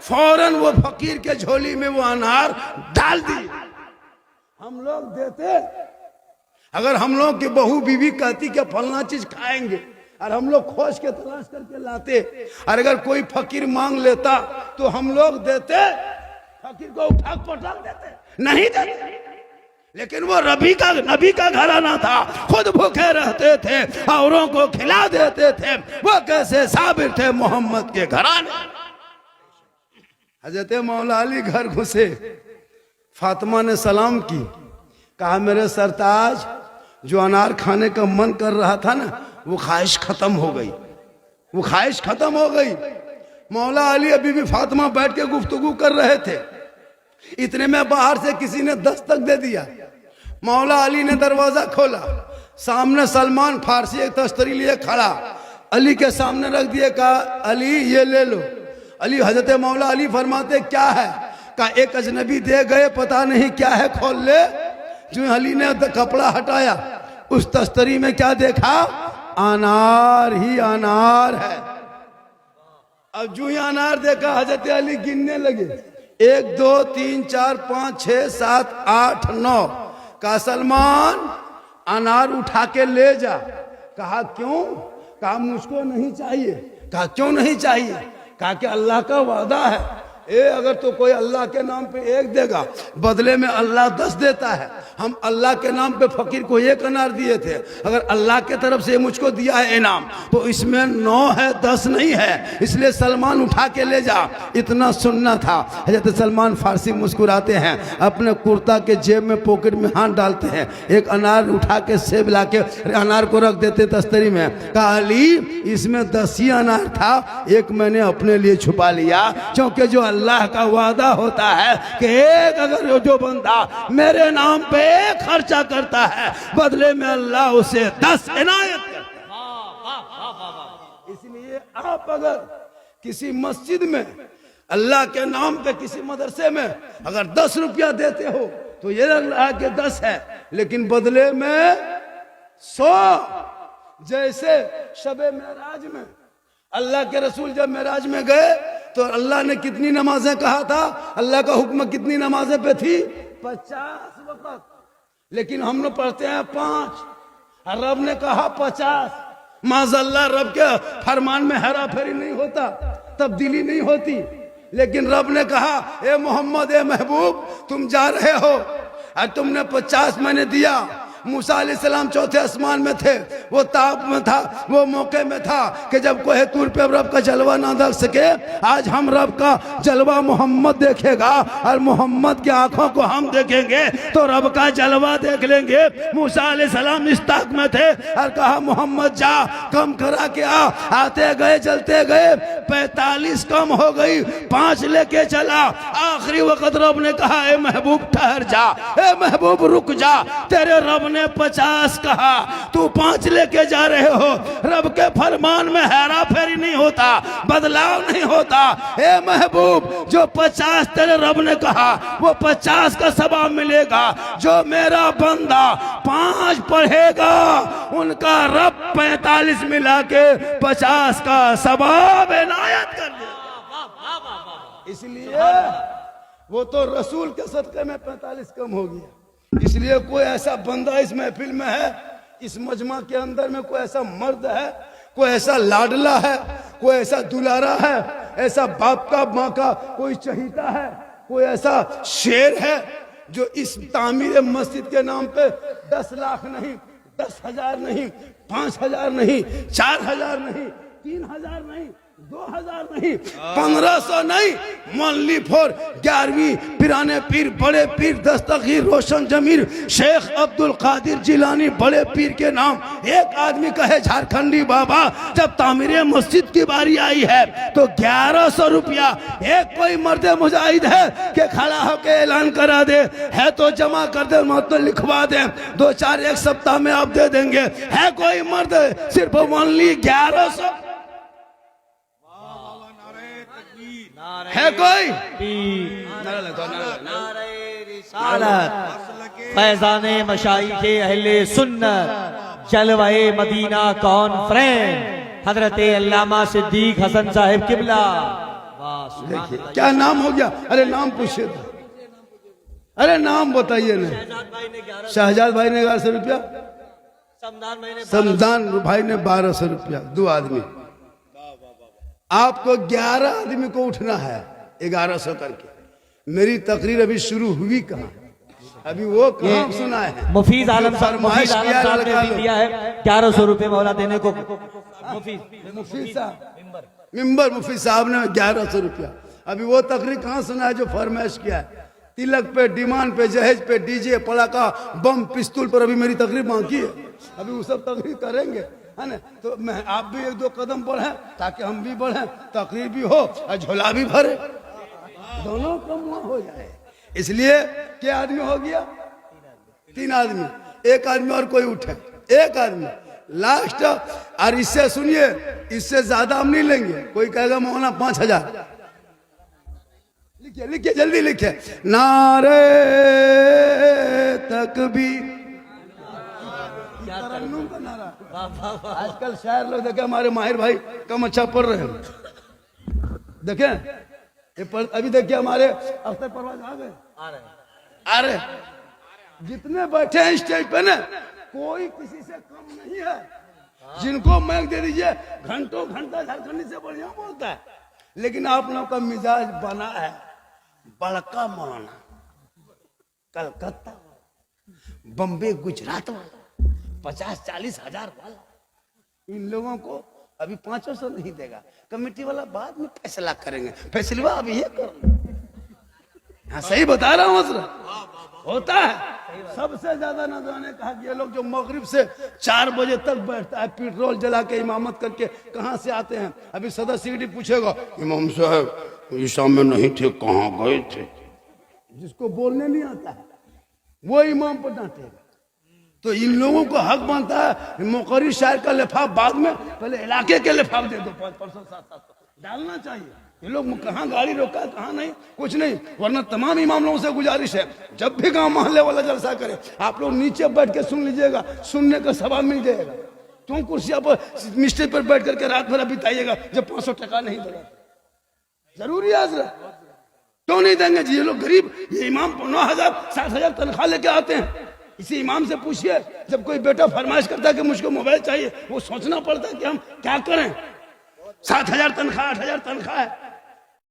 फौरन वो फकीर के झोली में वो अनार डाल दिए। हम लोग देते, अगर हम लोग की बहू बीवी कहती कि फलना चीज खाएंगे और हम लोग खोज के तलाश करके लाते, और अगर कोई फकीर मांग लेता तो हम लोग देते, फकीर को उठा पटक देते, नहीं देते। लेकिन वो नबी का घराना था, खुद भूखे रहते थे, औरों को खिला देते थे। वो कैसे साबिर थे मोहम्मद के घराने। हजरत मौला अली घर घुसे, फातिमा ने सलाम की, कहा मेरे सरताज, जो अनार खाने का मन कर रहा था ना, वो ख्वाहिश खत्म हो गई, वो ख्वाहिश खत्म हो गई। मौला अली अभी भी फातिमा बैठ के गुफ्तगू कर रहे थे, इतने में बाहर से किसी ने दस्तक दे दिया। मौला अली ने दरवाजा खोला, सामने सलमान फारसी एक तश्तरी लिए खड़ा, अली के सामने रख दिए, कहा अली ये ले लो। अली, हजरत मौला अली फरमाते क्या है? कहा एक अजनबी दे गए, पता नहीं क्या है, खोल ले। जो अली ने कपड़ा हटाया, उस तश्तरी में क्या देखा? अनार ही अनार है। अब जो ही अनार देखा, हजरत अली गिनने लगे, 1 2 3 4 5 6 7 8 9। कहा सलमान अनार उठा के ले जा। कहा क्यों? कहा मुझको नहीं चाहिए। कहा क्यों नहीं चाहिए? कहा कि अल्लाह का वादा है, अगर तो कोई अल्लाह के नाम पे 1 देगा, बदले में अल्लाह 10 देता है। हम अल्लाह के नाम पे फकीर को 1 अनार दिए थे, अगर अल्लाह के तरफ से मुझको दिया है इनाम, तो इसमें 9 है, 10 नहीं है, इसलिए सलमान उठा के ले जा। इतना सुनना था। हजरत सलमान फारसी मुस्कुराते हैं, अपने कुर्ता के जेब में पॉकेट में हाथ डालते हैं, एक अनार उठा के सेब ला के अनार को रख देते तस्तरी में। कहा अली, इसमें 10 ही अनार था, 1 मैंने अपने लिए छुपा लिया, क्योंकि जो अल्लाह का वादा होता है कि एक अगर जो बंदा मेरे नाम पे 1 खर्चा करता है, बदले में अल्लाह उसे 10 इनायत करता है। इसलिए आप अगर किसी मस्जिद में अल्लाह के नाम पे, किसी मदरसे में अगर 10 रुपया देते हो, तो ये लग रहा है कि 10 है, लेकिन बदले में 100। जैसे शबे मेराज में अल्लाह के रसूल जब मेराज में गए, तो अल्लाह ने कितनी नमाजें कहा था? अल्लाह का हुक्म कितनी नमाजें पे थी? 50 वक्त, लेकिन हम लोग पढ़ते हैं 5, और रब ने कहा 50। माज़अल्लाह, रब के फरमान में हेरा फेरी नहीं होता, तब्दीली नहीं होती, लेकिन रब ने कहा ए मोहम्मद, ए महबूब, तुम जा रहे हो और तुमने 50 मैंने दिया। मूसा अलैहिस्सलाम चौथे आसमान में थे, वो ताप में था, वो मौके में था कि जब कोहे तूर पे रब का जलवा ना देख सके। आज हम रब का जलवा मोहम्मद देखेगा, और मोहम्मद की आंखों को हम देखेंगे तो रब का जलवा देख लेंगे। मूसा अलैहिस्सलाम इस ताक में थे और कहा मोहम्मद जा, कम करा के आ। आते गए, चलते गए, 45 कम हो गई, 5 लेके चला। आखिरी वक्त रब ने कहा ए महबूब ठहर जा, ए महबूब रुक जा, तेरे रब ने 50 कहा, तू 5 लेके जा रहे हो। रब के फरमान में हेरा फेरी नहीं होता, बदलाव नहीं होता। ए महबूब, जो 50 तेरे रब ने कहा, वो 50 का सवाब मिलेगा। जो मेरा बंदा 5 पढ़ेगा, उनका रब 45 मिला के 50 का सवाब इनायत कर देगा। इसलिए वो तो रसूल के सदक़े में 45 कम हो गया। इसलिए कोई ऐसा बंदा इस महफिल में है, इस मजमा के अंदर में कोई ऐसा मर्द है, कोई ऐसा लाडला है, कोई ऐसा दुलारा है, ऐसा बाप का माँ का कोई चहीता है, कोई ऐसा शेर है जो इस तामीर मस्जिद के नाम पे 10 लाख नहीं, 10,000 नहीं, 5,000 नहीं, 4,000 नहीं, 3,000 नहीं, 2,000 नहीं, 1,500 नहीं, मौलवी फोर 11वीं पिराने पीर, बड़े पीर दस्तगीर रोशन जमीर शेख अब्दुल कादिर जिलानी बड़े पीर के नाम एक आदमी कहे झारखंडी बाबा, जब तामीर मस्जिद की बारी आई है तो 1,100 रुपया एक कोई मर्द मुजाहिद है कि खड़ा होकर ऐलान करा दे, है तो जमा कर दे, मत तो लिखवा दे, 2-4 एक सप्ताह में आप दे देंगे। है कोई मर्द सिर्फ ओनली 1,100? है कोई? फैजाने मशाइखे अहले सुन्नत जलवाए मदीना कॉन्फ्रेंस हजरत अल्लामा सिद्दीक हसन साहिब किबला वाह, सुभान देखिए अल्लाह। क्या नाम हो गया। अरे नाम पूछिए तो, अरे नाम बताइए ना। शहजाद भाई ने 11, शहजाद भाई ने 1100 रुपया, समदान भाई ने 12, समदान भाई ने 1200 रुपया, 2 आदमी। आपको 11 आदमी को उठना है 1100 करके। मेरी तकरीर अभी शुरू हुई कहाँ, अभी वो कहाँ सुना है। मुफीज आलम साहब, फरमाइश मुफीज किया आलम साहब लड़का ने भी लोग। दिया है 1100 रुपए मौला देने को। मुफीज साहब, मिंबर मुफीज साहब ने 1100 रुपया। अभी वो तकरीर कहाँ सुना है जो फरमाइश किया है। तिलक पे, डिमांड पे, जहेज पे, डीजे, पड़ाका, बम, पिस्तौल पर अभी मेरी तकरीर बाकी है। अभी वो सब तकरीर करेंगे, है ना। तो मैं आप भी 1-2 कदम बढ़े ताकि हम भी बढ़े, तकरीर भी हो और झोला भी भरे, दोनों कम हो जाए। इसलिए क्या आदमी हो गया, 3 आदमी। 1 आदमी और कोई उठे, 1 आदमी लास्ट। और इससे सुनिए, इससे ज्यादा हम नहीं लेंगे। कोई कहेगा मौलाना 5000, लिखिए लिखिए जल्दी लिखिए। नारे तकबीर, तरन्नुम का नारा। आजकल शायर लोग देखे, हमारे माहिर भाई कम अच्छा पढ़ रहे हैं, देखें ये अभी देखिए हमारे अख्तर परवाज आ गए, आ रहे। जितने बैठे हैं स्टेज पे ना, कोई किसी से कम नहीं है। जिनको माइक दे दीजिए, घंटों घंटा झारखंडी से बढ़िया बोलता है। लेकिन आप लोगों का मिजाज बना है बड़का मौलाना, कलकत्ता, बम्बे, गुजरात वाला, 50-40 हजार वाला। इन लोगों को अभी 500 नहीं देगा। कमेटी वाला बाद में फैसला करेंगे, फैसला अभी ये करो। हाँ सही बता रहा हूँ मसला होता है। सबसे ज्यादा नौजवान ने कहा कि ये लोग जो मगरिब से 4 बजे तक बैठता है, पेट्रोल जला के इमामत करके, कहाँ से आते हैं। अभी सदर सिक्योरिटी पूछेगा, इमाम साहब ईशा में नहीं थे, कहाँ गए थे। जिसको बोलने नहीं आता है वो इमाम पर डांटेगा। तो इन लोगों को हक बनता है मुकर्री शायर का लिफाफ बाद में, पहले इलाके के लिफाफ दे दो 500-700 डालना चाहिए। ये लोग कहाँ गाड़ी रोका, कहाँ नहीं, कुछ नहीं। वरना तमाम इमाम लोगों से गुजारिश है, जब भी गांव मोहल्ले वाला जलसा करे, आप लोग नीचे बैठ के सुन लीजिएगा, सुनने का सवाब मिल जाएगा। क्यों कुर्सियां पर, मिस्टेज पर बैठ करके रात भर बिताइएगा जब 500 टका नहीं देगा। जरूरी है हजरत, क्यों नहीं देंगे जी। ये लोग गरीब, ये इमाम 9,000-7,000 तनख्वाह लेके आते हैं। इसी इमाम से पूछिए, जब कोई बेटा फरमाइश करता है कि मुझको मोबाइल चाहिए, वो सोचना पड़ता है कि हम क्या करें। 7,000 तनख्वाह, 8,000 तनख्वाह है,